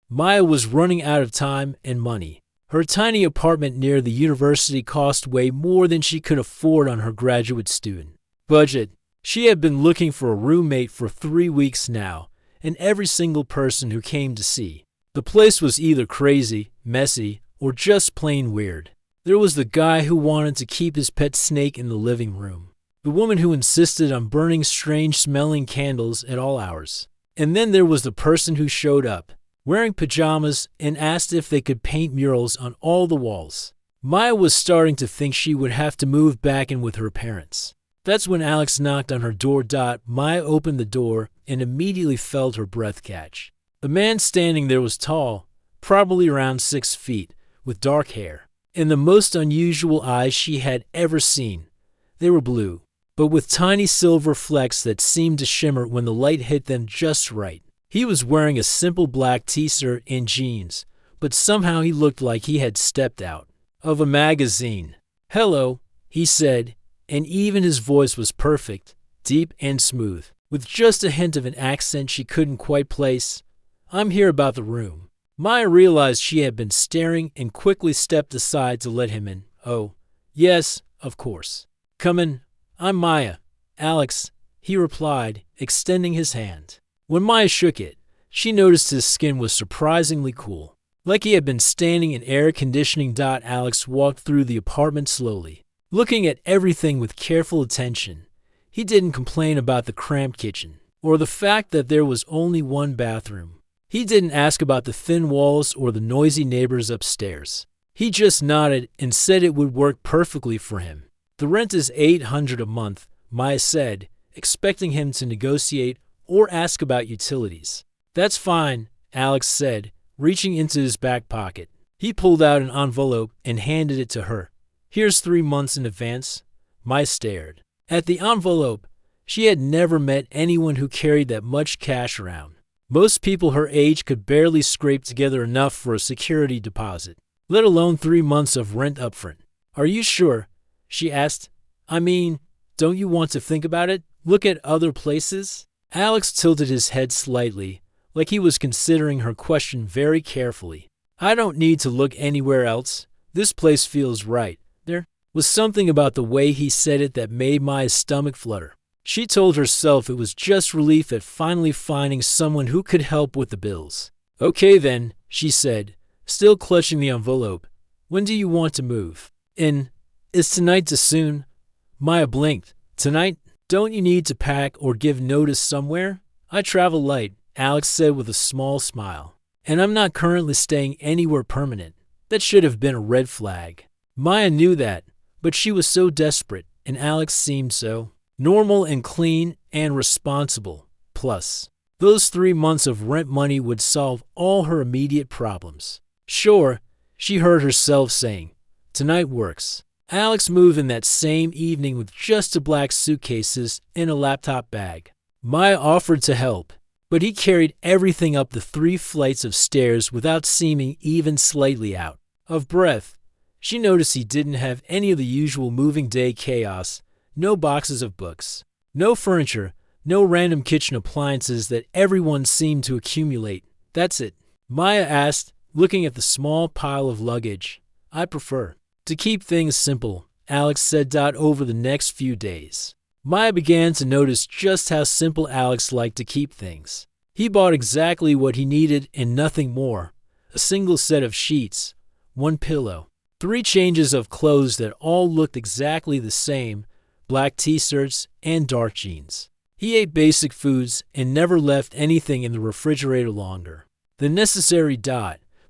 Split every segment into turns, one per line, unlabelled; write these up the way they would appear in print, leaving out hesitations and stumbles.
Maya was running out of time and money. Her tiny apartment near the university cost way more than she could afford on her graduate student budget. She had been looking for a roommate for 3 weeks now, and every single person who came to see the place was either crazy, messy, or just plain weird. There was the guy who wanted to keep his pet snake in the living room, the woman who insisted on burning strange-smelling candles at all hours, and then there was the person who showed up, wearing pajamas, and asked if they could paint murals on all the walls. Maya was starting to think she would have to move back in with her parents. That's when Alex knocked on her door. Maya opened the door and immediately felt her breath catch. The man standing there was tall, probably around 6 feet, with dark hair, and the most unusual eyes she had ever seen. They were blue, but with tiny silver flecks that seemed to shimmer when the light hit them just right. He was wearing a simple black t-shirt and jeans, but somehow he looked like he had stepped out of a magazine. "Hello," he said, and even his voice was perfect, deep and smooth, with just a hint of an accent she couldn't quite place. "I'm here about the room." Maya realized she had been staring and quickly stepped aside to let him in. "Oh, yes, of course. Come in. I'm Maya. Alex," he replied, extending his hand. When Maya shook it, she noticed his skin was surprisingly cool, like he had been standing in air conditioning. Alex walked through the apartment slowly, looking at everything with careful attention. He didn't complain about the cramped kitchen, or the fact that there was only one bathroom. He didn't ask about the thin walls or the noisy neighbors upstairs. He just nodded and said it would work perfectly for him. "The rent is $800 a month," Maya said, expecting him to negotiate or ask about utilities. "That's fine," Alex said, reaching into his back pocket. He pulled out an envelope and handed it to her. "Here's 3 months in advance." Maya stared at the envelope. She had never met anyone who carried that much cash around. Most people her age could barely scrape together enough for a security deposit, let alone 3 months of rent upfront. "Are you sure?" she asked. "I mean, don't you want to think about it? Look at other places?" Alex tilted his head slightly, like he was considering her question very carefully. "I don't need to look anywhere else. This place feels right." There was something about the way he said it that made Maya's stomach flutter. She told herself it was just relief at finally finding someone who could help with the bills. "Okay then," she said, still clutching the envelope. "When do you want to move in? Is tonight too soon?" Maya blinked. "Tonight? Don't you need to pack or give notice somewhere?" "I travel light," Alex said with a small smile. "And I'm not currently staying anywhere permanent." That should have been a red flag. Maya knew that, but she was so desperate, and Alex seemed so normal and clean and responsible. Plus, those 3 months of rent money would solve all her immediate problems. "Sure," she heard herself saying. "Tonight works." Alex moved in that same evening with just a black suitcases and a laptop bag. Maya offered to help, but he carried everything up the 3 flights of stairs without seeming even slightly out of breath. She noticed he didn't have any of the usual moving day chaos. No boxes of books, no furniture, no random kitchen appliances that everyone seemed to accumulate. "That's it?" Maya asked, looking at the small pile of luggage. "I prefer to keep things simple," Alex said. Over the next few days, Maya began to notice just how simple Alex liked to keep things. He bought exactly what he needed and nothing more. A single set of sheets, 1 pillow, 3 changes of clothes that all looked exactly the same, black t-shirts and dark jeans. He ate basic foods and never left anything in the refrigerator longer. The necessary.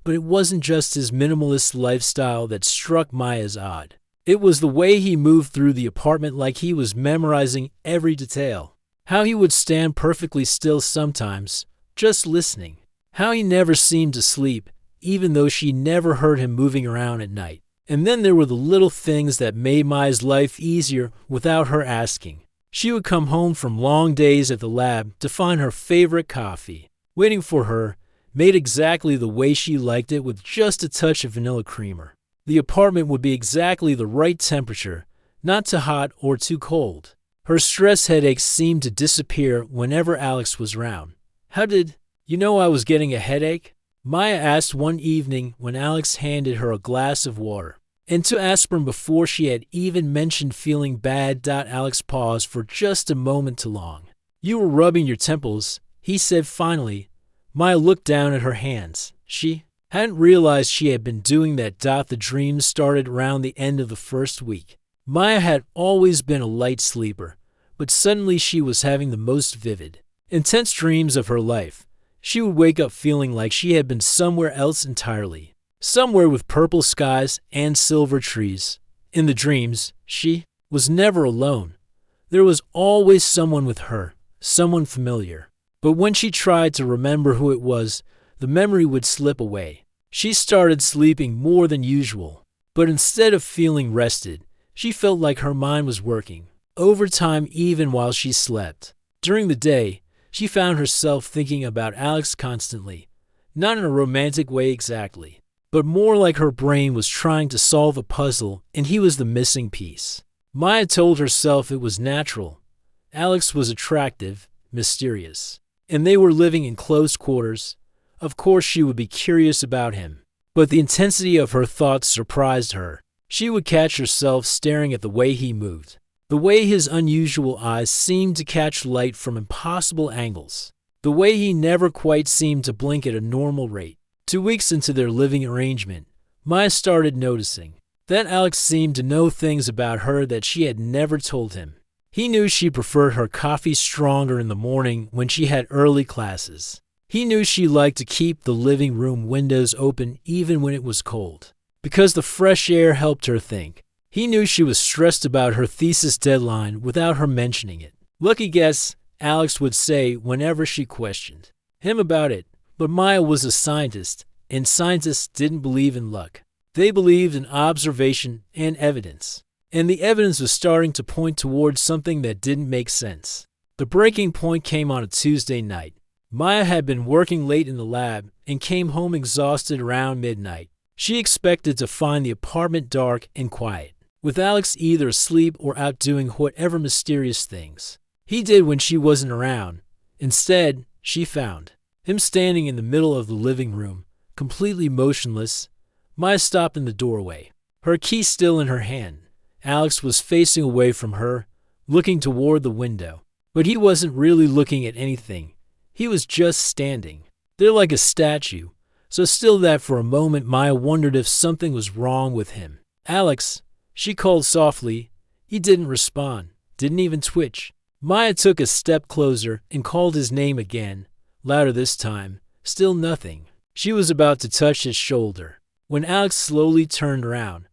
But it wasn't just his minimalist lifestyle that struck Maya as odd. It was the way he moved through the apartment like he was memorizing every detail. How he would stand perfectly still sometimes, just listening. How he never seemed to sleep, even though she never heard him moving around at night. And then there were the little things that made Maya's life easier without her asking. She would come home from long days at the lab to find her favorite coffee waiting for her, made exactly the way she liked it with just a touch of vanilla creamer. The apartment would be exactly the right temperature, not too hot or too cold. Her stress headaches seemed to disappear whenever Alex was around. "How did you know I was getting a headache?" Maya asked one evening when Alex handed her a glass of water. And to aspirin before she had even mentioned feeling bad. Alex paused for just a moment too long. You were rubbing your temples, he said finally. Maya looked down at her hands. She hadn't realized she had been doing that. The dreams started around the end of the first week. Maya had always been a light sleeper, but suddenly she was having the most vivid, intense dreams of her life. She would wake up feeling like she had been somewhere else entirely, somewhere with purple skies and silver trees. In the dreams, she was never alone. There was always someone with her, someone familiar. But when she tried to remember who it was, the memory would slip away. She started sleeping more than usual, but instead of feeling rested, she felt like her mind was working overtime even while she slept. During the day, she found herself thinking about Alex constantly, not in a romantic way exactly, but more like her brain was trying to solve a puzzle and he was the missing piece. Maya told herself it was natural. Alex was attractive, mysterious, and they were living in close quarters. Of course she would be curious about him, but the intensity of her thoughts surprised her. She would catch herself staring at the way he moved, the way his unusual eyes seemed to catch light from impossible angles, the way he never quite seemed to blink at a normal rate. 2 weeks into their living arrangement, Maya started noticing that Alex seemed to know things about her that she had never told him. He knew she preferred her coffee stronger in the morning when she had early classes. He knew she liked to keep the living room windows open even when it was cold, because the fresh air helped her think. He knew she was stressed about her thesis deadline without her mentioning it. Lucky guess, Alex would say whenever she questioned him about it. But Maya was a scientist, and scientists didn't believe in luck. They believed in observation and evidence. And the evidence was starting to point towards something that didn't make sense. The breaking point came on a Tuesday night. Maya had been working late in the lab and came home exhausted around midnight. She expected to find the apartment dark and quiet, with Alex either asleep or out doing whatever mysterious things he did when she wasn't around. Instead, she found him standing in the middle of the living room, completely motionless. Maya stopped in the doorway, her key still in her hand. Alex was facing away from her, looking toward the window. But he wasn't really looking at anything. He was just standing there like a statue, so still that for a moment Maya wondered if something was wrong with him. Alex, she called softly. He didn't respond, didn't even twitch. Maya took a step closer and called his name again, louder this time. Still nothing. She was about to touch his shoulder when Alex slowly turned around.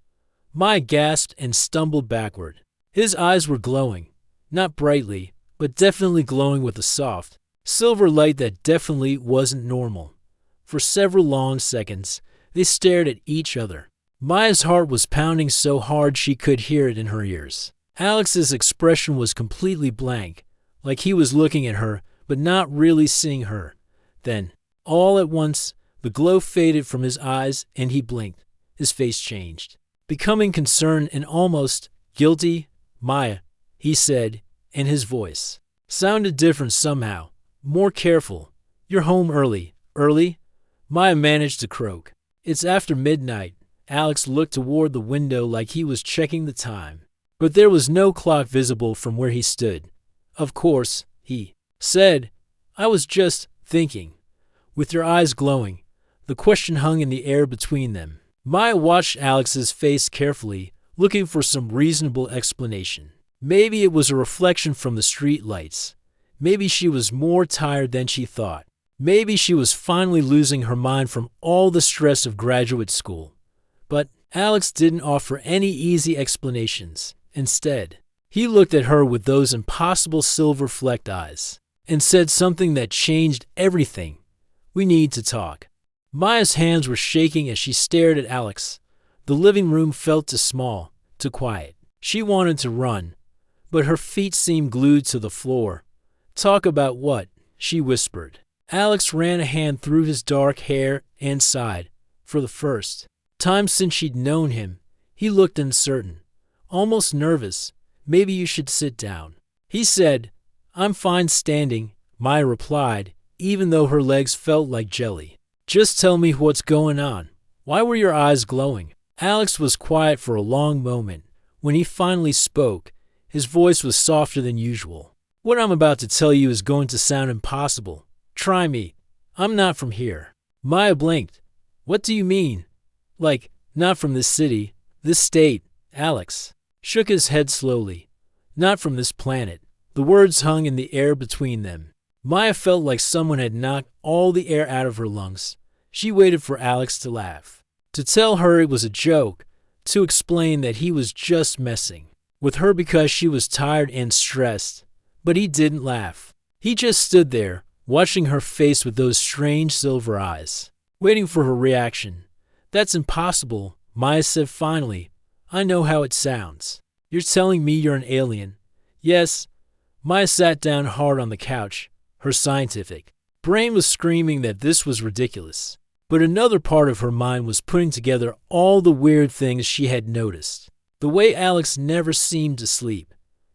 Maya gasped and stumbled backward. His eyes were glowing, not brightly, but definitely glowing with a soft, silver light that definitely wasn't normal. For several long seconds, they stared at each other. Maya's heart was pounding so hard she could hear it in her ears. Alex's expression was completely blank, like he was looking at her, but not really seeing her. Then, all at once, the glow faded from his eyes and he blinked. His face changed, becoming concerned and almost guilty. Maya, he said, and his voice sounded different somehow, more careful. You're home early. Early? Maya managed to croak. It's after midnight. Alex looked toward the window like he was checking the time, but there was no clock visible from where he stood. Of course, he said, I was just thinking. With their eyes glowing, the question hung in the air between them. Maya watched Alex's face carefully, looking for some reasonable explanation. Maybe it was a reflection from the street lights. Maybe she was more tired than she thought. Maybe she was finally losing her mind from all the stress of graduate school. But Alex didn't offer any easy explanations. Instead, he looked at her with those impossible silver-flecked eyes and said something that changed everything. We need to talk. Maya's hands were shaking as she stared at Alex. The living room felt too small, too quiet. She wanted to run, but her feet seemed glued to the floor. Talk about what? She whispered. Alex ran a hand through his dark hair and sighed. For the first time since she'd known him, he looked uncertain, almost nervous. Maybe you should sit down. He said, I'm fine standing, Maya replied, even though her legs felt like jelly. Just tell me what's going on. Why were your eyes glowing? Alex was quiet for a long moment. When he finally spoke, his voice was softer than usual. What I'm about to tell you is going to sound impossible. Try me. I'm not from here. Maya blinked. What do you mean? Like, not from this city, this state. Alex shook his head slowly. Not from this planet. The words hung in the air between them. Maya felt like someone had knocked all the air out of her lungs. She waited for Alex to laugh, to tell her it was a joke, to explain that he was just messing with her because she was tired and stressed. But he didn't laugh. He just stood there, watching her face with those strange silver eyes, waiting for her reaction. That's impossible, Maya said finally. I know how it sounds. You're telling me you're an alien. Yes. Maya sat down hard on the couch. Her scientific brain was screaming that this was ridiculous. But another part of her mind was putting together all the weird things she had noticed. The way Alex never seemed to sleep.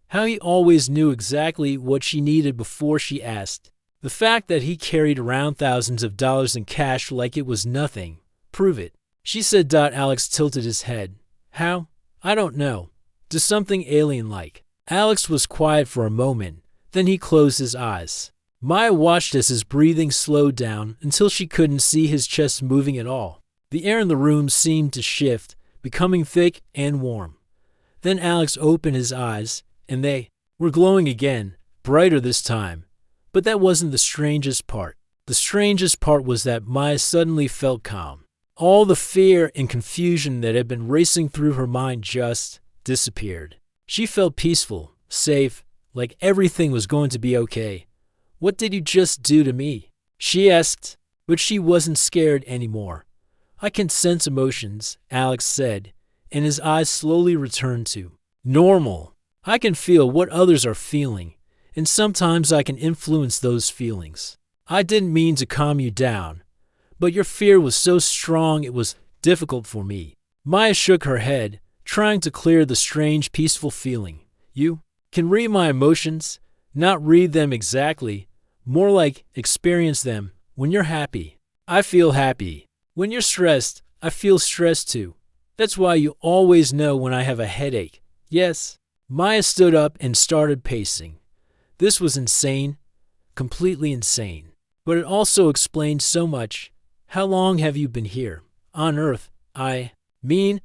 How he always knew exactly what she needed before she asked. The fact that he carried around thousands of dollars in cash like it was nothing. Prove it. She said. Alex tilted his head. How? I don't know. Just something alien-like. Alex was quiet for a moment. Then he closed his eyes. Maya watched as his breathing slowed down until she couldn't see his chest moving at all. The air in the room seemed to shift, becoming thick and warm. Then Alex opened his eyes, and they were glowing again, brighter this time. But that wasn't the strangest part. The strangest part was that Maya suddenly felt calm. All the fear and confusion that had been racing through her mind just disappeared. She felt peaceful, safe, like everything was going to be okay. What did you just do to me? She asked, but she wasn't scared anymore. I can sense emotions, Alex said, and his eyes slowly returned to normal. I can feel what others are feeling, and sometimes I can influence those feelings. I didn't mean to calm you down, but your fear was so strong it was difficult for me. Maya shook her head, trying to clear the strange, peaceful feeling. You can read my emotions, not read them exactly, more like experience them. When you're happy, I feel happy. When you're stressed, I feel stressed too. That's why you always know when I have a headache. Yes. Maya stood up and started pacing. This was insane, completely insane. But it also explained so much. How long have you been here? On Earth? I mean,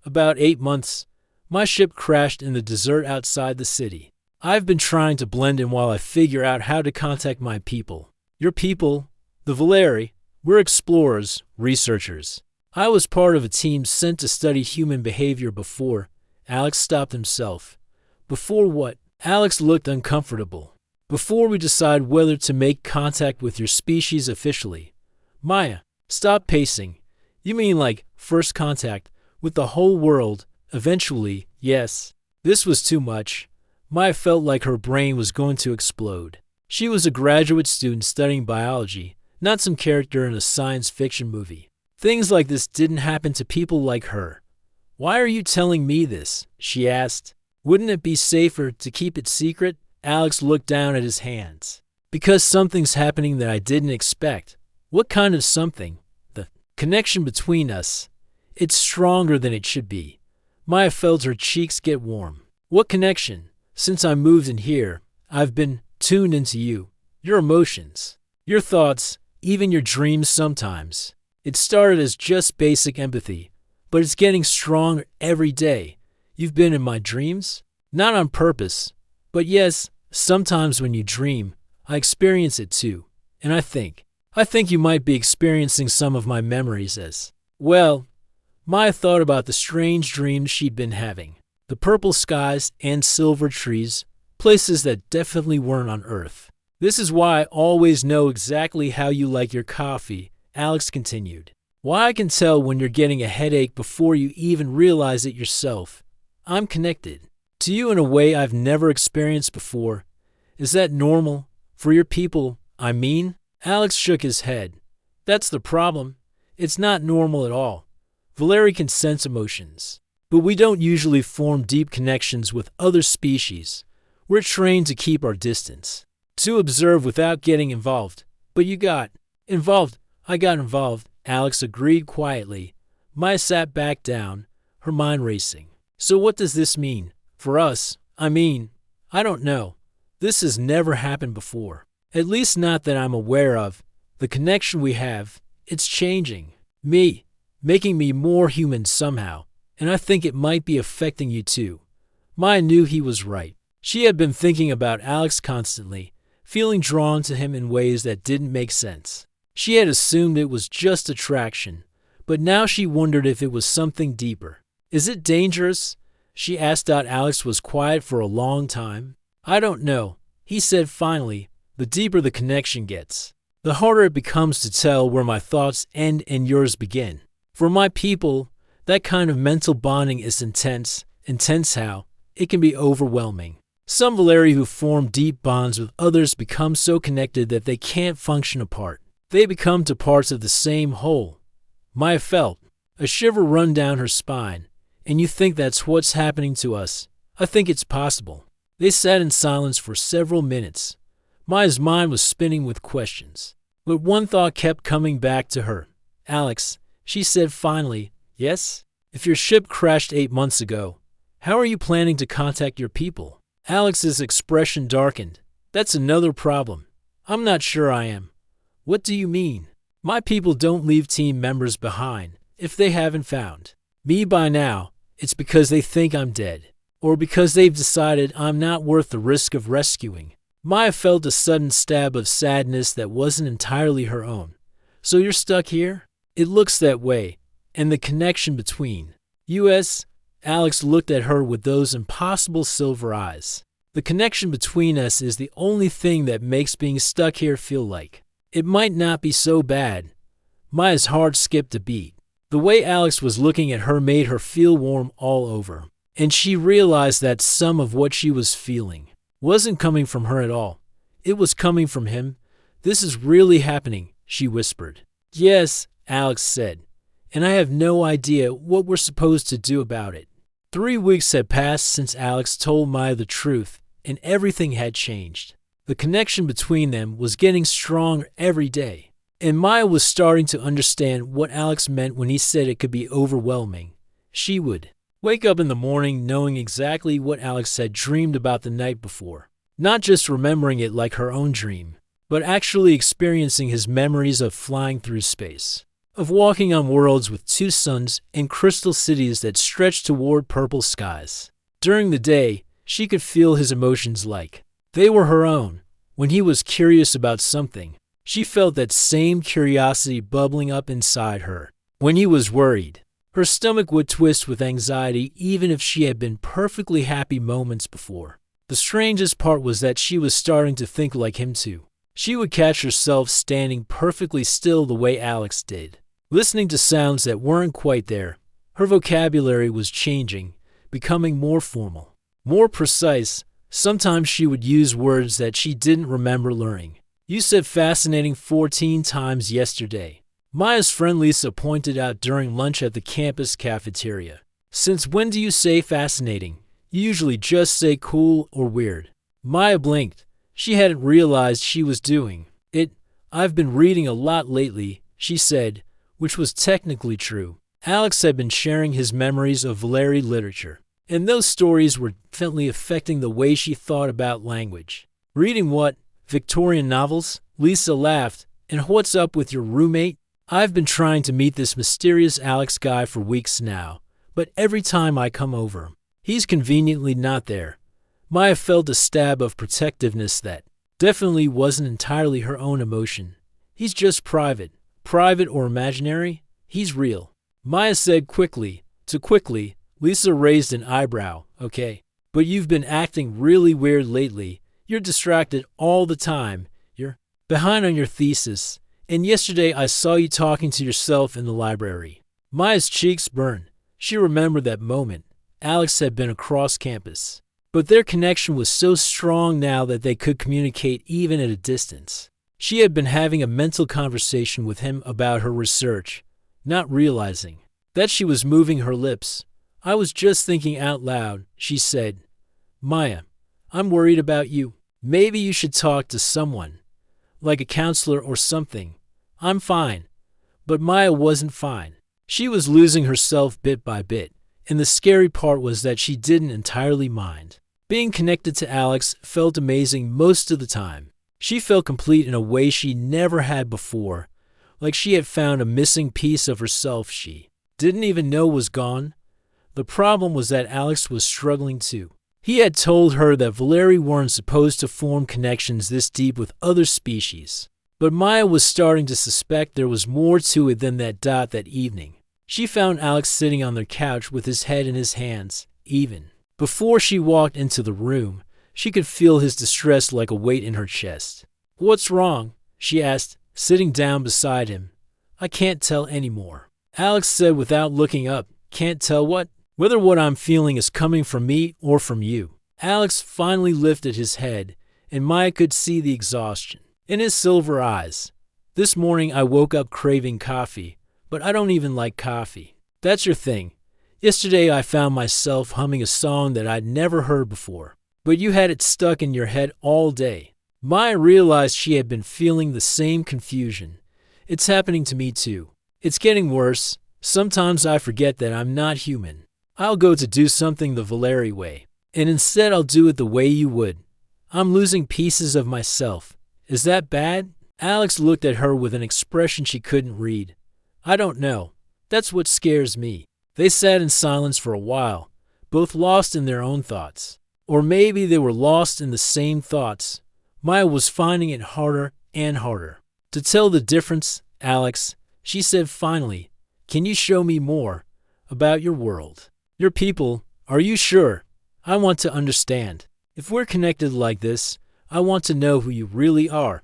about 8 months. My ship crashed in the desert outside the city. I've been trying to blend in while I figure out how to contact my people. Your people, the Valeri, we're explorers, researchers. I was part of a team sent to study human behavior before. Alex stopped himself. Before what? Alex looked uncomfortable. Before we decide whether to make contact with your species officially. Maya, stop pacing. You mean like first contact with the whole world, eventually, yes. This was too much. Maya felt like her brain was going to explode. She was a graduate student studying biology, not some character in a science fiction movie. Things like this didn't happen to people like her. Why are you telling me this? She asked. Wouldn't it be safer to keep it secret? Alex looked down at his hands. Because something's happening that I didn't expect. What kind of something? The connection between us. It's stronger than it should be. Maya felt her cheeks get warm. What connection? Since I moved in here, I've been tuned into you, your emotions, your thoughts, even your dreams sometimes. It started as just basic empathy, but it's getting stronger every day. You've been in my dreams? Not on purpose, but yes, sometimes when you dream, I experience it too. And I think you might be experiencing some of my memories as well. Maya thought about the strange dreams she'd been having. The purple skies and silver trees, places that definitely weren't on Earth. This is why I always know exactly how you like your coffee, Alex continued. Why I can tell when you're getting a headache before you even realize it yourself. I'm connected to you in a way I've never experienced before. Is that normal? For your people, I mean? Alex shook his head. That's the problem. It's not normal at all. Valeri can sense emotions. But we don't usually form deep connections with other species. We're trained to keep our distance, to observe without getting involved. But you got involved. I got involved, Alex agreed quietly. Maya sat back down, her mind racing. So what does this mean? For us, I don't know. This has never happened before. At least not that I'm aware of. The connection we have, it's changing. Me, making me more human somehow. And I think it might be affecting you too. Maya knew he was right. She had been thinking about Alex constantly, feeling drawn to him in ways that didn't make sense. She had assumed it was just attraction, but now she wondered if it was something deeper. Is it dangerous? She asked out. Alex was quiet for a long time. I don't know, he said finally. The deeper the connection gets, the harder it becomes to tell where my thoughts end and yours begin. For my people, that kind of mental bonding is intense how it can be overwhelming. Some Valeri who form deep bonds with others become so connected that they can't function apart. They become two parts of the same whole. Maya felt a shiver run down her spine. And you think that's what's happening to us? I think it's possible. They sat in silence for several minutes. Maya's mind was spinning with questions. But one thought kept coming back to her. Alex, she said finally, yes? If your ship crashed 8 months ago, how are you planning to contact your people? Alex's expression darkened. That's another problem. I'm not sure I am. What do you mean? My people don't leave team members behind if they haven't found me by now. It's because they think I'm dead, or because they've decided I'm not worth the risk of rescuing. Maya felt a sudden stab of sadness that wasn't entirely her own. So you're stuck here? It looks that way. And the connection between us? Alex looked at her with those impossible silver eyes. The connection between us is the only thing that makes being stuck here feel like it might not be so bad. Maya's heart skipped a beat. The way Alex was looking at her made her feel warm all over, and she realized that some of what she was feeling wasn't coming from her at all. It was coming from him. This is really happening, she whispered. Yes, Alex said, and I have no idea what we're supposed to do about it. 3 weeks had passed since Alex told Maya the truth, and everything had changed. The connection between them was getting stronger every day. And Maya was starting to understand what Alex meant when he said it could be overwhelming. She would wake up in the morning knowing exactly what Alex had dreamed about the night before, not just remembering it like her own dream, but actually experiencing his memories of flying through space, of walking on worlds with 2 suns and crystal cities that stretched toward purple skies. During the day, she could feel his emotions like they were her own. When he was curious about something, she felt that same curiosity bubbling up inside her. When he was worried, her stomach would twist with anxiety even if she had been perfectly happy moments before. The strangest part was that she was starting to think like him too. She would catch herself standing perfectly still the way Alex did, listening to sounds that weren't quite there. Her vocabulary was changing, becoming more formal, more precise. Sometimes she would use words that she didn't remember learning. You said fascinating 14 times yesterday, Maya's friend Lisa pointed out during lunch at the campus cafeteria. Since when do you say fascinating? You usually just say cool or weird. Maya blinked. She hadn't realized she was doing it. I've been reading a lot lately, she said, which was technically true. Alex had been sharing his memories of Valeri literature, and those stories were definitely affecting the way she thought about language. Reading what? Victorian novels? Lisa laughed. And what's up with your roommate? I've been trying to meet this mysterious Alex guy for weeks now, but every time I come over, he's conveniently not there. Maya felt a stab of protectiveness that definitely wasn't entirely her own emotion. He's just private or imaginary. He's real. Maya said quickly. Too quickly, Lisa raised an eyebrow. Okay, but you've been acting really weird lately. You're distracted all the time. You're behind on your thesis. And yesterday I saw you talking to yourself in the library. Maya's cheeks burned. She remembered that moment. Alex had been across campus, but their connection was so strong now that they could communicate even at a distance. She had been having a mental conversation with him about her research, not realizing that she was moving her lips. I was just thinking out loud, she said. Maya, I'm worried about you. Maybe you should talk to someone, like a counselor or something. I'm fine, But Maya wasn't fine. She was losing herself bit by bit, and the scary part was that she didn't entirely mind. Being connected to Alex felt amazing most of the time. She felt complete in a way she never had before, like she had found a missing piece of herself she didn't even know was gone. The problem was that Alex was struggling too. He had told her that Valeri weren't supposed to form connections this deep with other species. But Maya was starting to suspect there was more to it than that evening. She found Alex sitting on their couch with his head in his hands, even. Before she walked into the room, she could feel his distress like a weight in her chest. "What's wrong?" she asked, sitting down beside him. "I can't tell anymore." Alex said without looking up, "Can't tell what?" "Whether what I'm feeling is coming from me or from you." Alex finally lifted his head, and Maya could see the exhaustion in his silver eyes. "This morning I woke up craving coffee, but I don't even like coffee." "That's your thing. Yesterday I found myself humming a song that I'd never heard before, but you had it stuck in your head all day." Maya realized she had been feeling the same confusion. "It's happening to me too. It's getting worse. Sometimes I forget that I'm not human. I'll go to do something the Valeri way, and instead I'll do it the way you would. I'm losing pieces of myself. Is that bad?" Alex looked at her with an expression she couldn't read. "I don't know. That's what scares me." They sat in silence for a while, both lost in their own thoughts. Or maybe they were lost in the same thoughts. Maya was finding it harder and harder to tell the difference. "Alex," she said finally, "can you show me more about your world? Your people? Are you sure? I want to understand. If we're connected like this, I want to know who you really are."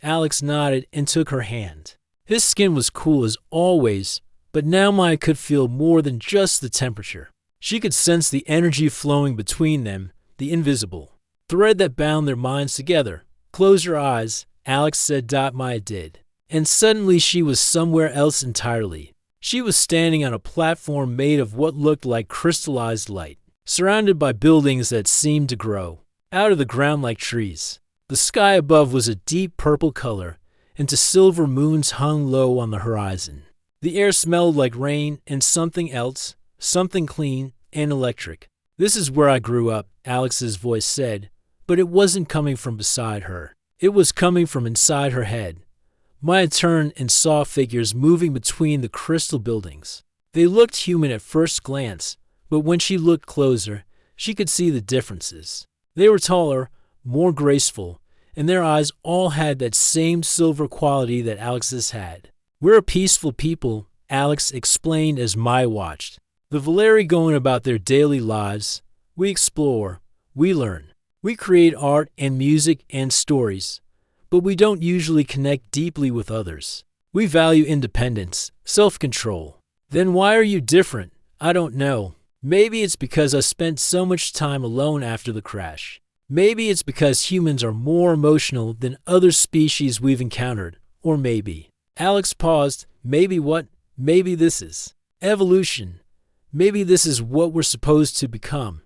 Alex nodded and took her hand. His skin was cool as always, but now Maya could feel more than just the temperature. She could sense the energy flowing between them, the invisible thread that bound their minds together. "Close your eyes," Alex said. Maya did. And suddenly she was somewhere else entirely. She was standing on a platform made of what looked like crystallized light, surrounded by buildings that seemed to grow out of the ground like trees. The sky above was a deep purple color, and 2 silver moons hung low on the horizon. The air smelled like rain and something else, something clean and electric. "This is where I grew up," Alex's voice said, but it wasn't coming from beside her. It was coming from inside her head. Maya turned and saw figures moving between the crystal buildings. They looked human at first glance, but when she looked closer, she could see the differences. They were taller, more graceful, and their eyes all had that same silver quality that Alex's had. "We're a peaceful people," Alex explained as Maya watched. "The Valeri going about their daily lives. We explore, we learn, we create art and music and stories, but we don't usually connect deeply with others. We value independence, self-control." "Then why are you different?" "I don't know. Maybe it's because I spent so much time alone after the crash. Maybe it's because humans are more emotional than other species we've encountered. Or maybe..." Alex paused. "Maybe what?" "Maybe this is evolution. Maybe this is what we're supposed to become."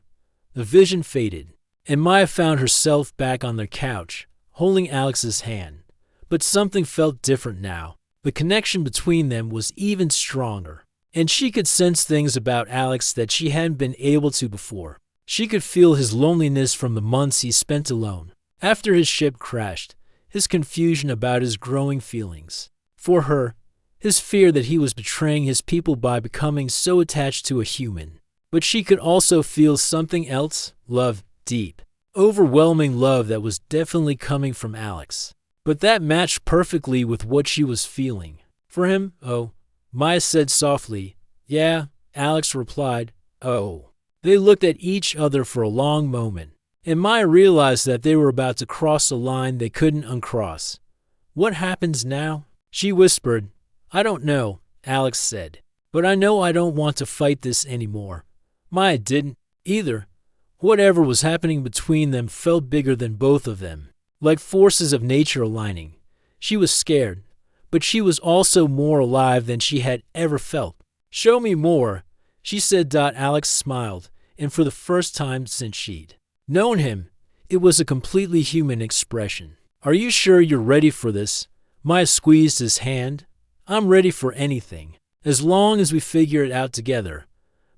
The vision faded, and Maya found herself back on their couch, holding Alex's hand. But something felt different now. The connection between them was even stronger, and she could sense things about Alex that she hadn't been able to before. She could feel his loneliness from the months he spent alone after his ship crashed, his confusion about his growing feelings for her, his fear that he was betraying his people by becoming so attached to a human. But she could also feel something else, love, deep, overwhelming love that was definitely coming from Alex. But that matched perfectly with what she was feeling for him. "Oh," Maya said softly. "Yeah," Alex replied. "Oh." They looked at each other for a long moment, and Maya realized that they were about to cross a line they couldn't uncross. "What happens now?" she whispered. "I don't know," Alex said. "But I know I don't want to fight this anymore." Maya didn't either. Whatever was happening between them felt bigger than both of them, like forces of nature aligning. She was scared, but she was also more alive than she had ever felt. "Show me more," she said. Alex smiled, and for the first time since she'd known him, it was a completely human expression. "Are you sure you're ready for this?" Maya squeezed his hand. I'm ready for anything, as long as we figure it out together.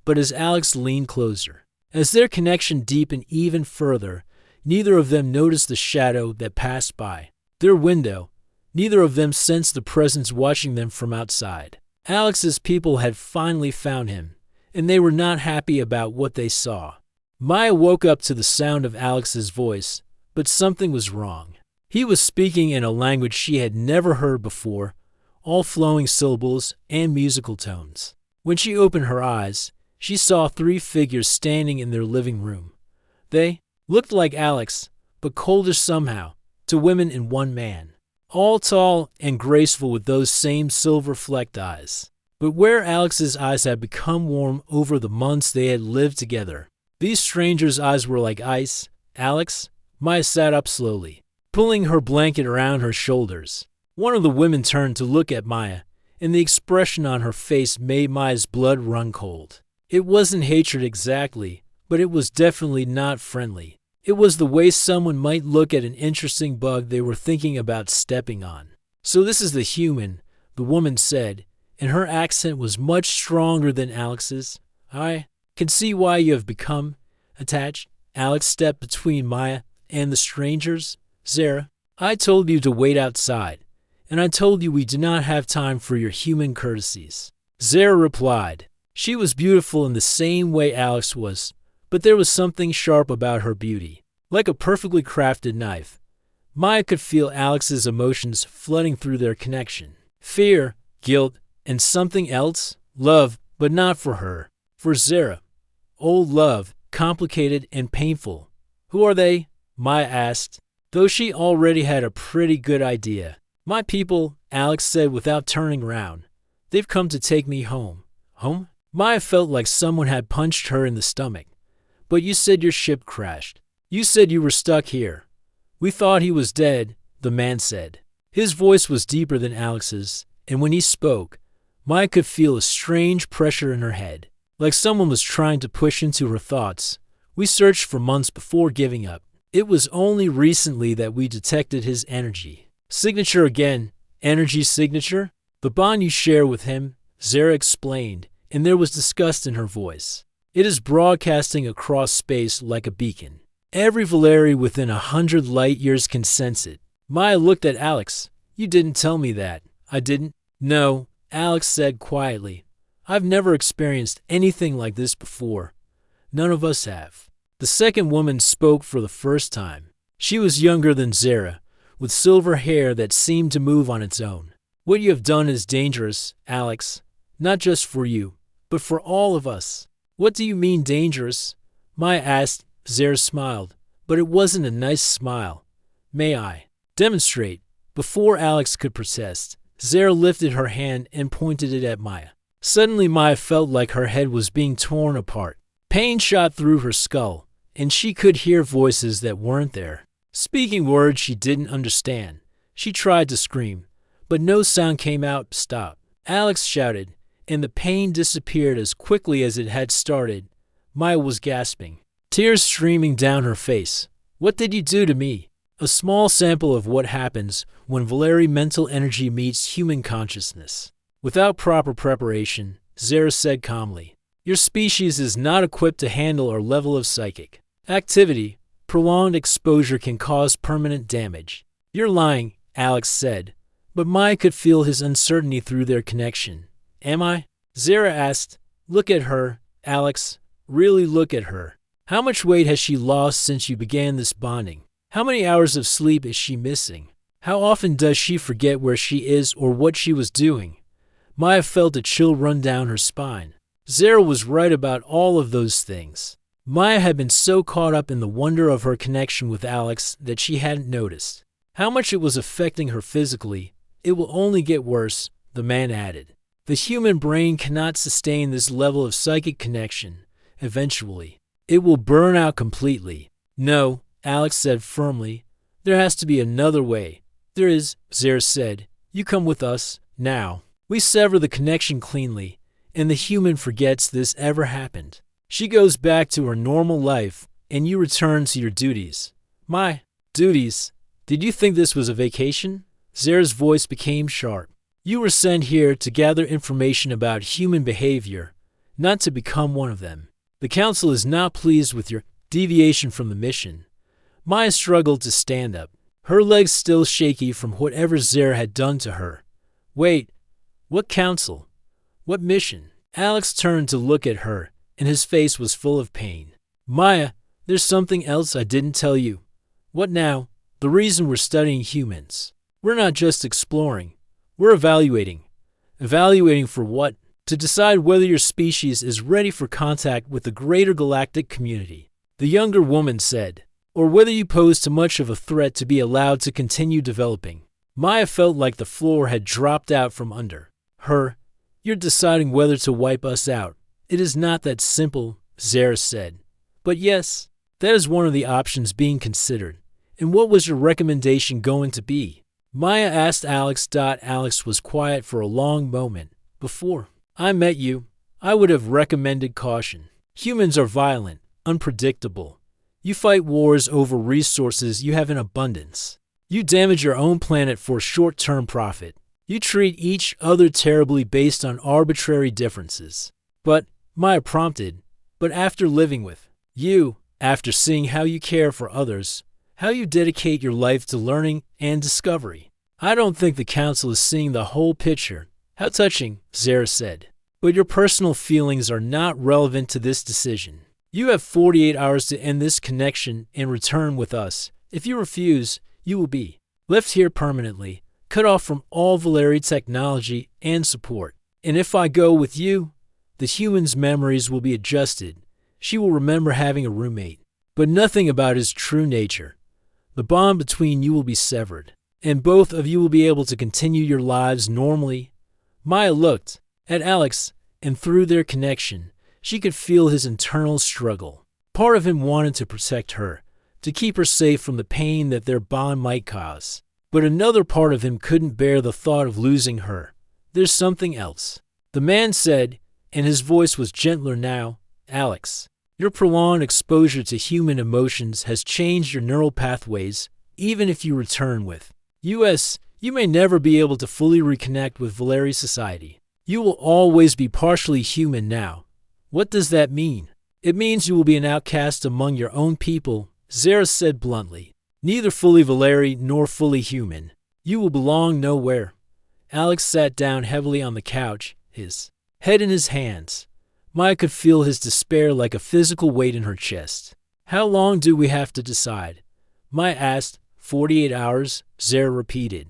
But as Alex leaned closer, as their connection deepened even further, neither of them noticed the shadow that passed by their window. Neither of them sensed the presence watching them from outside. Alex's people had finally found him, and they were not happy about what they saw. Maya woke up to the sound of Alex's voice, but something was wrong. He was speaking in a language she had never heard before, all flowing syllables and musical tones. When she opened her eyes, she saw 3 figures standing in their living room. They looked like Alex, but colder somehow, to women and one man. All tall and graceful with those same silver-flecked eyes. But where Alex's eyes had become warm over the months they had lived together, these strangers' eyes were like ice. Alex, Maya sat up slowly, pulling her blanket around her shoulders. One of the women turned to look at Maya, and the expression on her face made Maya's blood run cold. It wasn't hatred exactly, but it was definitely not friendly. It was the way someone might look at an interesting bug they were thinking about stepping on. "So this is the human," the woman said, and her accent was much stronger than Alex's. "I can see why you have become attached." Alex stepped between Maya and the strangers. "Zara, I told you to wait outside, and I told you we do not have time for your human courtesies." Zara replied. She was beautiful in the same way Alex was, but there was something sharp about her beauty, like a perfectly crafted knife. Maya could feel Alex's emotions flooding through their connection. Fear, guilt, and something else. Love, but not for her. For Zara. Old love, complicated and painful. "Who are they?" Maya asked, though she already had a pretty good idea. "My people," Alex said without turning around. "They've come to take me home." "Home?" Maya felt like someone had punched her in the stomach. "But you said your ship crashed. You said you were stuck here." "We thought he was dead," the man said. His voice was deeper than Alex's, and when he spoke, Maya could feel a strange pressure in her head, like someone was trying to push into her thoughts. "We searched for months before giving up. It was only recently that we detected his energy." "Signature again. Energy signature?" "The bond you share with him," Zara explained, and there was disgust in her voice. "It is broadcasting across space like a beacon. Every Valeri within 100 light years can sense it." Maya looked at Alex. "You didn't tell me that." "I didn't?" "No," Alex said quietly. "I've never experienced anything like this before. None of us have." The second woman spoke for the first time. She was younger than Zara, with silver hair that seemed to move on its own. "What you have done is dangerous, Alex. Not just for you, but for all of us." "What do you mean dangerous?" Maya asked. Zara smiled, but it wasn't a nice smile. "May I demonstrate?" Before Alex could protest, Zara lifted her hand and pointed it at Maya. Suddenly Maya felt like her head was being torn apart. Pain shot through her skull, and she could hear voices that weren't there, speaking words she didn't understand. She tried to scream, but no sound came out. "Stop!" Alex shouted, and the pain disappeared as quickly as it had started. Maya was gasping, tears streaming down her face. "What did you do to me?" A small sample of what happens when Valeri mental energy meets human consciousness. Without proper preparation, Zara said calmly, "Your species is not equipped to handle our level of psychic activity. Prolonged exposure can cause permanent damage." "You're lying," Alex said, but Maya could feel his uncertainty through their connection. "Am I?" Zara asked. "Look at her, Alex. Really look at her. How much weight has she lost since you began this bonding? How many hours of sleep is she missing? How often does she forget where she is or what she was doing?" Maya felt a chill run down her spine. Zara was right about all of those things. Maya had been so caught up in the wonder of her connection with Alex that she hadn't noticed how much it was affecting her physically. "It will only get worse," the man added. "The human brain cannot sustain this level of psychic connection. Eventually, it will burn out completely." "No," Alex said firmly. "There has to be another way." "There is," Zara said. "You come with us, now. We sever the connection cleanly, and the human forgets this ever happened. She goes back to her normal life, and you return to your duties." "My duties? Did you think this was a vacation?" Zara's voice became sharp. You were sent here to gather information about human behavior, not to become one of them. The Council is not pleased with your deviation from the mission. Maya struggled to stand up, her legs still shaky from whatever Zara had done to her. Wait, what council? What mission? Alex turned to look at her, and his face was full of pain. Maya, there's something else I didn't tell you. What now? The reason we're studying humans. We're not just exploring. We're evaluating. Evaluating for what? To decide whether your species is ready for contact with the greater galactic community, the younger woman said, or whether you pose too much of a threat to be allowed to continue developing. Maya felt like the floor had dropped out from under her. You're deciding whether to wipe us out. It is not that simple, Zara said. But yes, that is one of the options being considered. And what was your recommendation going to be? Maya asked Alex. Alex was quiet for a long moment. Before I met you, I would have recommended caution. Humans are violent, unpredictable. You fight wars over resources you have in abundance. You damage your own planet for short-term profit. You treat each other terribly based on arbitrary differences. But, Maya prompted, but after living with you, after seeing how you care for others, how you dedicate your life to learning and discovery, I don't think the Council is seeing the whole picture. How touching, Zara said. But your personal feelings are not relevant to this decision. You have 48 hours to end this connection and return with us. If you refuse, you will be left here permanently, cut off from all Valeri technology and support. And if I go with you, the human's memories will be adjusted. She will remember having a roommate, but nothing about his true nature. The bond between you will be severed, and both of you will be able to continue your lives normally. Maya looked at Alex, and through their connection, she could feel his internal struggle. Part of him wanted to protect her, to keep her safe from the pain that their bond might cause. But another part of him couldn't bear the thought of losing her. There's something else, the man said, and his voice was gentler now. Alex, your prolonged exposure to human emotions has changed your neural pathways. Even if you return with us, you may never be able to fully reconnect with Valeri society. You will always be partially human now. What does that mean? It means you will be an outcast among your own people, Zara said bluntly. Neither fully Valeri nor fully human. You will belong nowhere. Alex sat down heavily on the couch, his head in his hands. Maya could feel his despair like a physical weight in her chest. How long do we have to decide? Maya asked. 48 hours, Zara repeated.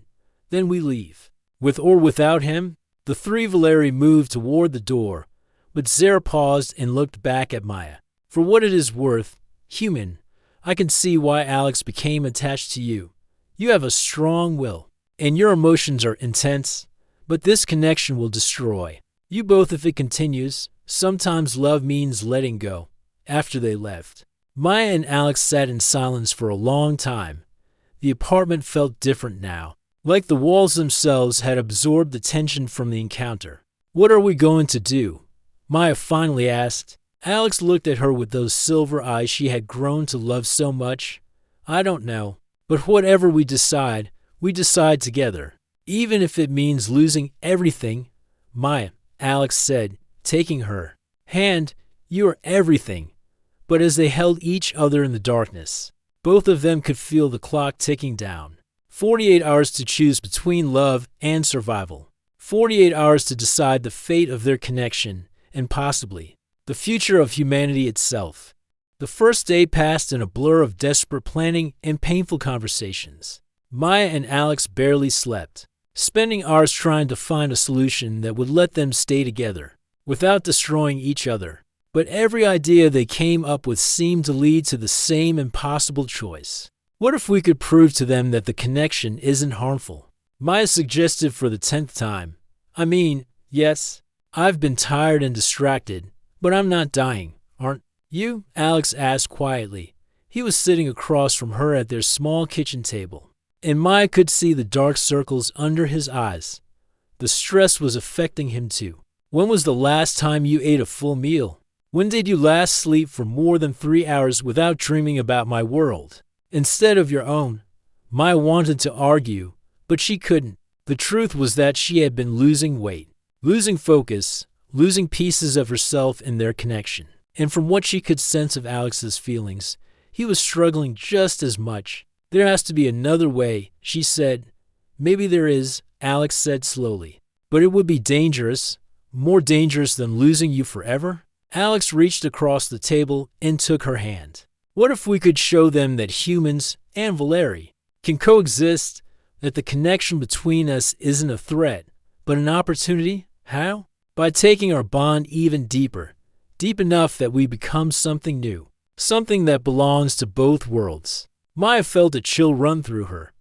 Then we leave. With or without him? The three Valeri moved toward the door, but Zara paused and looked back at Maya. For what it is worth, human, I can see why Alex became attached to you. You have a strong will, and your emotions are intense, but this connection will destroy you both if it continues. Sometimes love means letting go. After they left, Maya and Alex sat in silence for a long time. The apartment felt different now, like the walls themselves had absorbed the tension from the encounter. What are we going to do? Maya finally asked. Alex looked at her with those silver eyes she had grown to love so much. I don't know, but whatever we decide together, even if it means losing everything. Maya, Alex said, taking her hand, you are everything. But as they held each other in the darkness, both of them could feel the clock ticking down. 48 hours to choose between love and survival. 48 hours to decide the fate of their connection and possibly the future of humanity itself. The first day passed in a blur of desperate planning and painful conversations. Maya and Alex barely slept, spending hours trying to find a solution that would let them stay together without destroying each other. But every idea they came up with seemed to lead to the same impossible choice. What if we could prove to them that the connection isn't harmful? Maya suggested for the 10th time. I mean, yes, I've been tired and distracted, but I'm not dying, aren't you? Alex asked quietly. He was sitting across from her at their small kitchen table, and Maya could see the dark circles under his eyes. The stress was affecting him too. When was the last time you ate a full meal? When did you last sleep for more than 3 hours without dreaming about my world, instead of your own? Maya wanted to argue, but she couldn't. The truth was that she had been losing weight, losing focus, losing pieces of herself in their connection. And from what she could sense of Alex's feelings, he was struggling just as much. There has to be another way, she said. Maybe there is, Alex said slowly. But it would be dangerous, more dangerous than losing you forever. Alex reached across the table and took her hand. What if we could show them that humans and Valeri can coexist, that the connection between us isn't a threat, but an opportunity? How? By taking our bond even deeper, deep enough that we become something new, something that belongs to both worlds. Maya felt a chill run through her.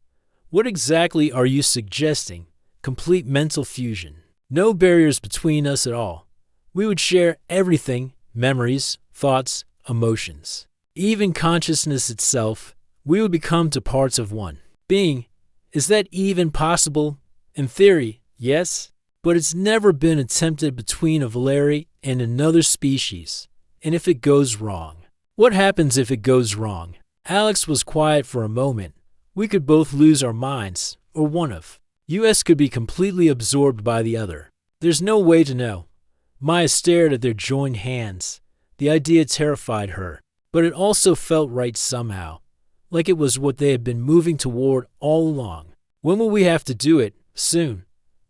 What exactly are you suggesting? Complete mental fusion. No barriers between us at all. We would share everything, memories, thoughts, emotions. Even consciousness itself, we would become two parts of one being. Is that even possible? In theory, yes, but it's never been attempted between a Valeri and another species. And if it goes wrong? What happens if it goes wrong? Alex was quiet for a moment. We could both lose our minds, or one of us could be completely absorbed by the other. There's no way to know. Maya stared at their joined hands. The idea terrified her, but it also felt right somehow, like it was what they had been moving toward all along. When will we have to do it? Soon.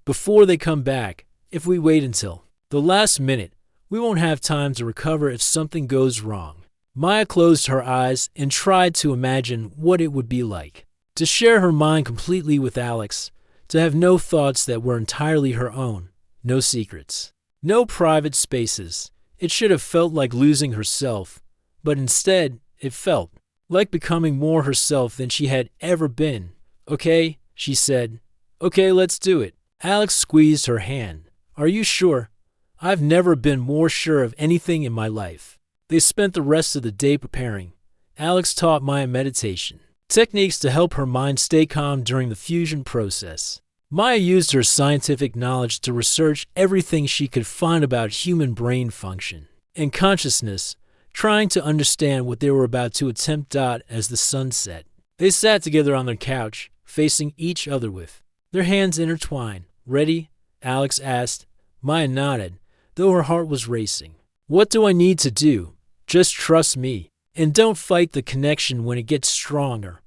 Before they come back. If we wait until the last minute, we won't have time to recover if something goes wrong. Maya closed her eyes and tried to imagine what it would be like to share her mind completely with Alex, to have no thoughts that were entirely her own, no secrets, no private spaces. It should have felt like losing herself, but instead, it felt like becoming more herself than she had ever been. Okay, she said. Okay, let's do it. Alex squeezed her hand. Are you sure? I've never been more sure of anything in my life. They spent the rest of the day preparing. Alex taught Maya meditation, techniques to help her mind stay calm during the fusion process. Maya used her scientific knowledge to research everything she could find about human brain function and consciousness, trying to understand what they were about to attempt as the sun set. They sat together on their couch, facing each other with their hands intertwined. Ready? Alex asked. Maya nodded, though her heart was racing. What do I need to do? Just trust me. And don't fight the connection when it gets stronger.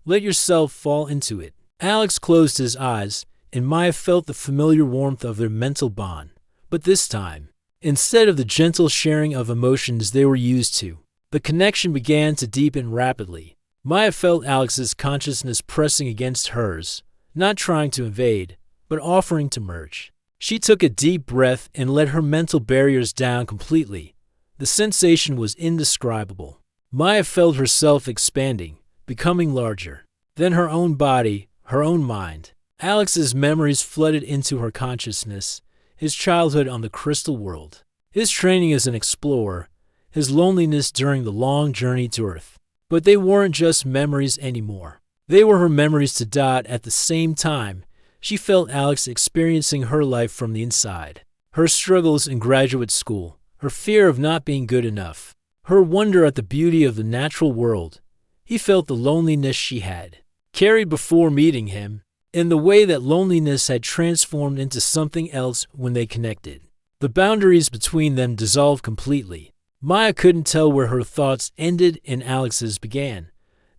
Let yourself fall into it. Alex closed his eyes, and Maya felt the familiar warmth of their mental bond. But this time, instead of the gentle sharing of emotions they were used to, the connection began to deepen rapidly. Maya felt Alex's consciousness pressing against hers, not trying to invade, but offering to merge. She took a deep breath and let her mental barriers down completely. The sensation was indescribable. Maya felt herself expanding, becoming larger. Then her own body, her own mind. Alex's memories flooded into her consciousness, his childhood on the crystal world, his training as an explorer, his loneliness during the long journey to Earth. But they weren't just memories anymore. They were her memories to Dot. At the same time, she felt Alex experiencing her life from the inside. Her struggles in graduate school, her fear of not being good enough, her wonder at the beauty of the natural world. He felt the loneliness she had carried before meeting him, and the way that loneliness had transformed into something else when they connected. The boundaries between them dissolved completely. Maya couldn't tell where her thoughts ended and Alex's began.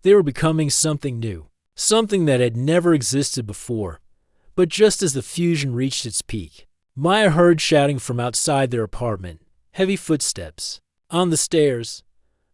They were becoming something new, something that had never existed before. But just as the fusion reached its peak, Maya heard shouting from outside their apartment, heavy footsteps. On the stairs,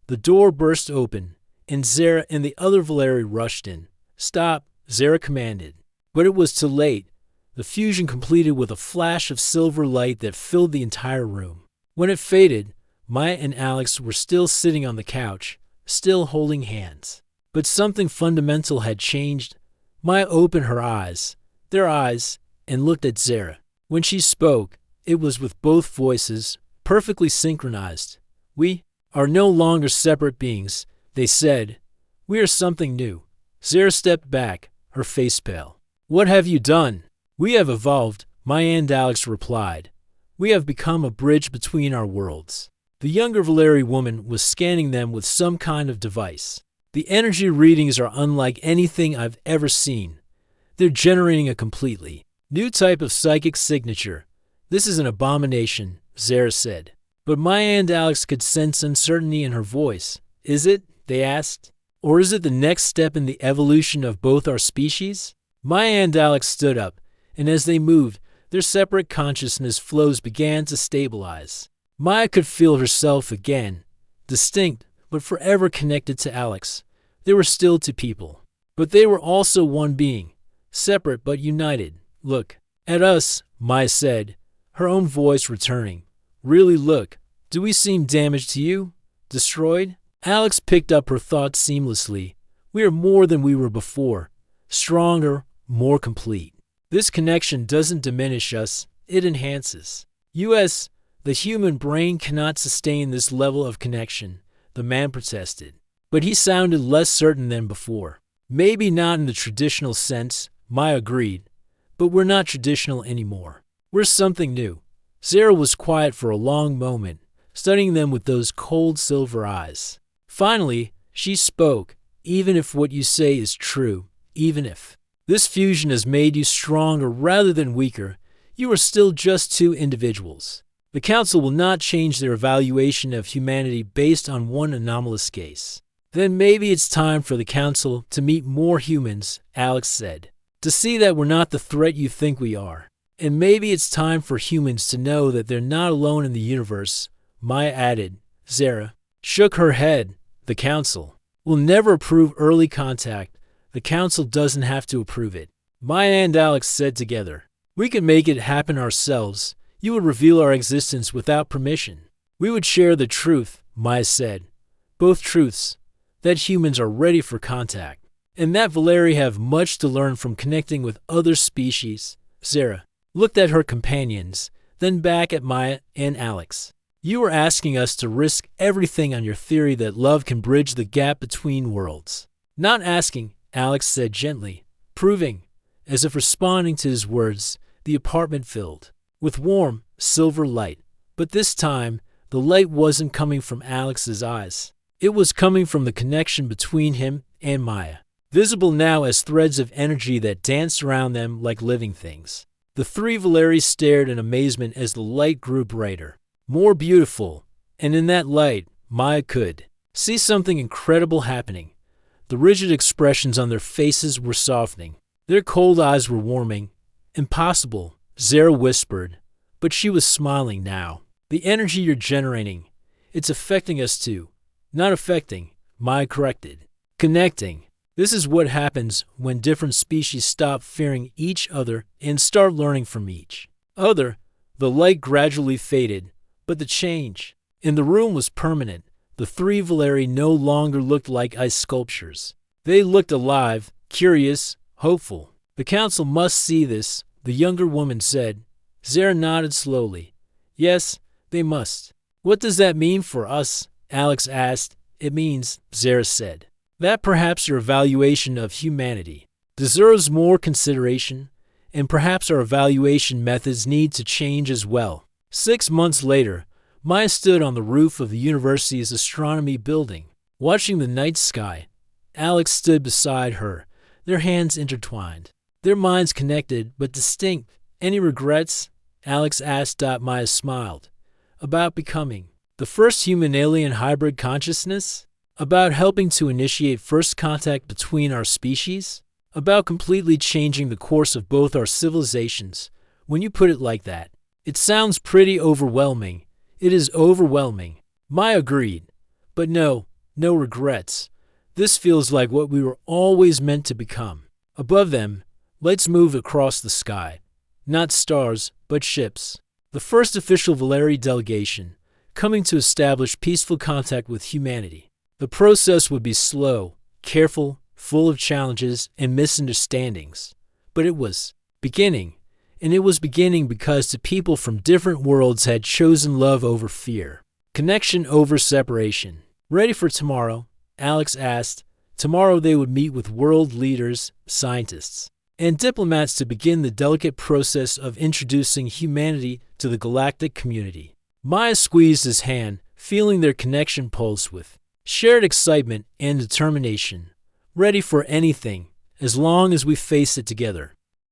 the door burst open, and Zara and the other Valeri rushed in. Stop, Zara commanded. But it was too late. The fusion completed with a flash of silver light that filled the entire room. When it faded, Maya and Alex were still sitting on the couch, still holding hands. But something fundamental had changed. Maya opened her eyes, their eyes, and looked at Zara. When she spoke, it was with both voices, perfectly synchronized. We are no longer separate beings, they said. We are something new. Zara stepped back, her face pale. What have you done? We have evolved, Maya and Alex replied. We have become a bridge between our worlds. The younger Valeri woman was scanning them with some kind of device. The energy readings are unlike anything I've ever seen. They're generating a completely new type of psychic signature. This is an abomination, Zara said. But Maya and Alex could sense uncertainty in her voice. Is it? They asked. Or is it the next step in the evolution of both our species? Maya and Alex stood up, and as they moved, their separate consciousness flows began to stabilize. Maya could feel herself again, distinct, but forever connected to Alex. They were still two people, but they were also one being, separate but united. Look at us, Maya said, her own voice returning. Really look. Do we seem damaged to you? Destroyed? Alex picked up her thoughts seamlessly. We are more than we were before. Stronger, more complete. This connection doesn't diminish us, it enhances. U.S. The human brain cannot sustain this level of connection, the man protested. But he sounded less certain than before. Maybe not in the traditional sense, Maya agreed. But we're not traditional anymore. We're something new. Zara was quiet for a long moment, studying them with those cold silver eyes. Finally, she spoke, even if what you say is true, even if this fusion has made you stronger rather than weaker, you are still just two individuals. The Council will not change their evaluation of humanity based on one anomalous case. Then maybe it's time for the Council to meet more humans, Alex said, to see that we're not the threat you think we are. And maybe it's time for humans to know that they're not alone in the universe, Maya added. Zara shook her head. The Council will never approve early contact. The Council doesn't have to approve it. Maya and Alex said together, we could make it happen ourselves. You would reveal our existence without permission. We would share the truth, Maya said. Both truths, that humans are ready for contact, and that Valeri have much to learn from connecting with other species. Zara looked at her companions, then back at Maya and Alex. You were asking us to risk everything on your theory that love can bridge the gap between worlds. Not asking, Alex said gently, proving, as if responding to his words, the apartment filled with warm, silver light. But this time, the light wasn't coming from Alex's eyes. It was coming from the connection between him and Maya, visible now as threads of energy that danced around them like living things. The three Valeri stared in amazement as the light grew brighter, more beautiful, and in that light, Maya could see something incredible happening. The rigid expressions on their faces were softening. Their cold eyes were warming. Impossible, Zara whispered, but she was smiling now. The energy you're generating, it's affecting us too. Not affecting, Maya corrected. Connecting. This is what happens when different species stop fearing each other and start learning from each other. The light gradually faded, but the change in the room was permanent. The three Valeri no longer looked like ice sculptures. They looked alive, curious, hopeful. The Council must see this, the younger woman said. Zara nodded slowly. Yes, they must. What does that mean for us? Alex asked. It means, Zara said, that perhaps your evaluation of humanity deserves more consideration, and perhaps our evaluation methods need to change as well. 6 months later, Maya stood on the roof of the university's astronomy building, watching the night sky. Alex stood beside her, their hands intertwined, their minds connected but distinct. Any regrets? Alex asked. Maya smiled. About becoming the first human-alien hybrid consciousness? About helping to initiate first contact between our species? About completely changing the course of both our civilizations? When you put it like that, it sounds pretty overwhelming. It is overwhelming. Maya agreed. But no regrets. This feels like what we were always meant to become. Above them, lights moved across the sky. Not stars, but ships. The first official Valeri delegation, coming to establish peaceful contact with humanity. The process would be slow, careful, full of challenges and misunderstandings. But it was beginning. And it was beginning because the people from different worlds had chosen love over fear, connection over separation. Ready for tomorrow? Alex asked. Tomorrow they would meet with world leaders, scientists, and diplomats to begin the delicate process of introducing humanity to the galactic community. Maya squeezed his hand, feeling their connection pulse with shared excitement and determination, ready for anything, as long as we face it together.